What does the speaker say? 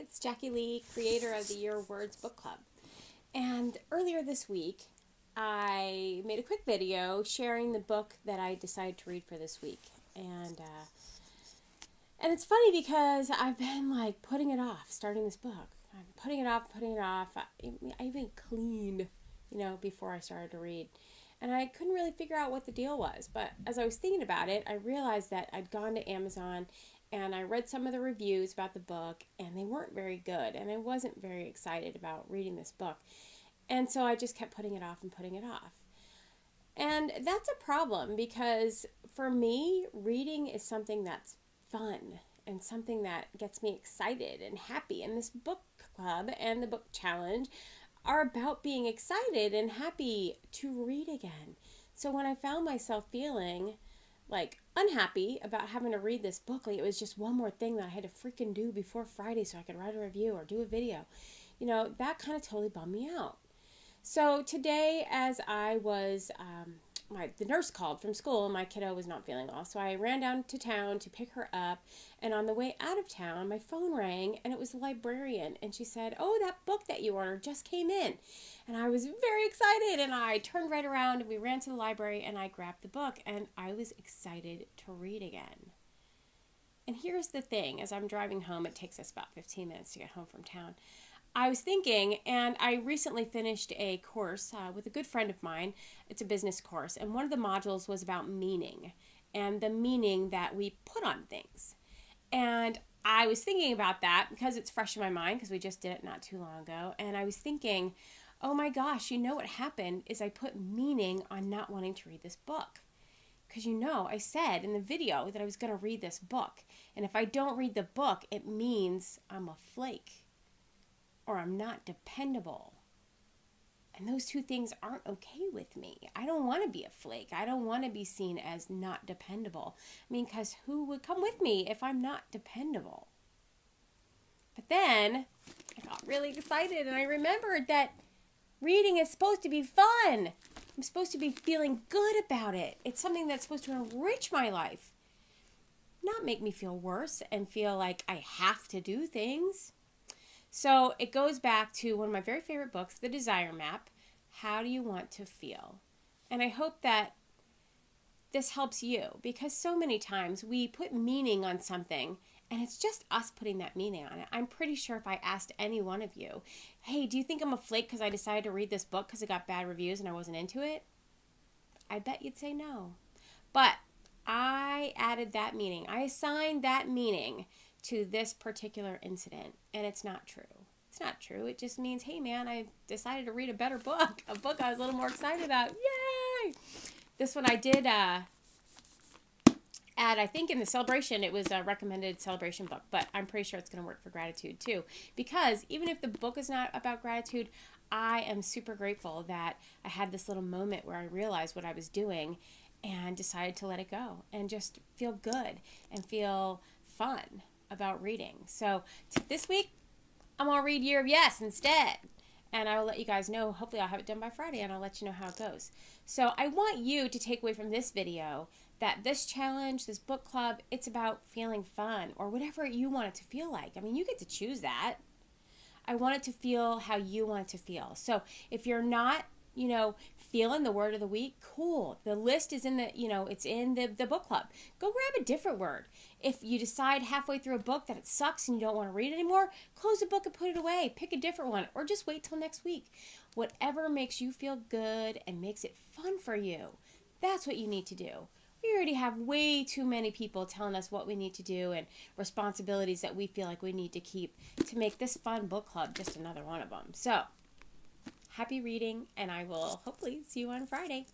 it's Jackie Lee, creator of the Your Words Book Club. And earlier this week, I made a quick video sharing the book that I decided to read for this week. And it's funny because I've been like putting it off, starting this book. I'm putting it off. I even cleaned, before I started to read. And I couldn't really figure out what the deal was. But as I was thinking about it, I realized that I'd gone to Amazon and I read some of the reviews about the book, and they weren't very good. And I wasn't very excited about reading this book. And so I just kept putting it off and putting it off. And that's a problem because for me, reading is something that's fun and something that gets me excited and happy. And this book club and the book challenge are about being excited and happy to read again. So when I found myself feeling like unhappy about having to read this book, like it was just one more thing that I had to freaking do before Friday so I could write a review or do a video, that kind of totally bummed me out. So today, as I was, the nurse called from school and my kiddo was not feeling well. So I ran down to town to pick her up. And on the way out of town, my phone rang and it was the librarian. And she said, "Oh, that book that you ordered just came in." And I was very excited. And I turned right around and we ran to the library and I grabbed the book. And I was excited to read again. And here's the thing. As I'm driving home, it takes us about 15 minutes to get home from town. I was thinking, and I recently finished a course with a good friend of mine. It's a business course, and one of the modules was about meaning and the meaning that we put on things. And I was thinking about that because it's fresh in my mind because we just did it not too long ago. And I was thinking, oh my gosh, what happened is I put meaning on not wanting to read this book. Because I said in the video that I was going to read this book. And if I don't read the book, it means I'm a flake. Or I'm not dependable. And those two things aren't okay with me. I don't want to be a flake. I don't want to be seen as not dependable. Because who would come with me if I'm not dependable? But then I got really excited and I remembered that reading is supposed to be fun. I'm supposed to be feeling good about it. It's something that's supposed to enrich my life. Not make me feel worse and feel like I have to do things. So it goes back to one of my very favorite books, The Desire Map. How do you want to feel? And I hope that this helps you because so many times we put meaning on something and it's just us putting that meaning on it. I'm pretty sure if I asked any one of you, hey, do you think I'm a flake because I decided to read this book because it got bad reviews and I wasn't into it? I bet you'd say no. But I added that meaning. I assigned that meaning to this particular incident, and it's not true. It's not true. It just means, hey man, I decided to read a better book, a book I was a little more excited about. Yay! This one I did add, I think in the celebration, it was a recommended celebration book, but I'm pretty sure it's going to work for gratitude too, because even if the book is not about gratitude, I am super grateful that I had this little moment where I realized what I was doing and decided to let it go and just feel good and feel fun about reading. So this week, I'm going to read Year of Yes instead. And I will let you guys know. Hopefully I'll have it done by Friday and I'll let you know how it goes. So I want you to take away from this video that this challenge, this book club, it's about feeling fun or whatever you want it to feel like. You get to choose that. I want it to feel how you want it to feel. So if you're not feeling the word of the week, cool. The list is in the, it's in the book club. Go grab a different word. If you decide halfway through a book that it sucks and you don't want to read it anymore, close the book and put it away. Pick a different one or just wait till next week. Whatever makes you feel good and makes it fun for you, that's what you need to do. We already have way too many people telling us what we need to do and responsibilities that we feel like we need to keep to make this fun book club just another one of them. So, happy reading, and I will hopefully see you on Friday.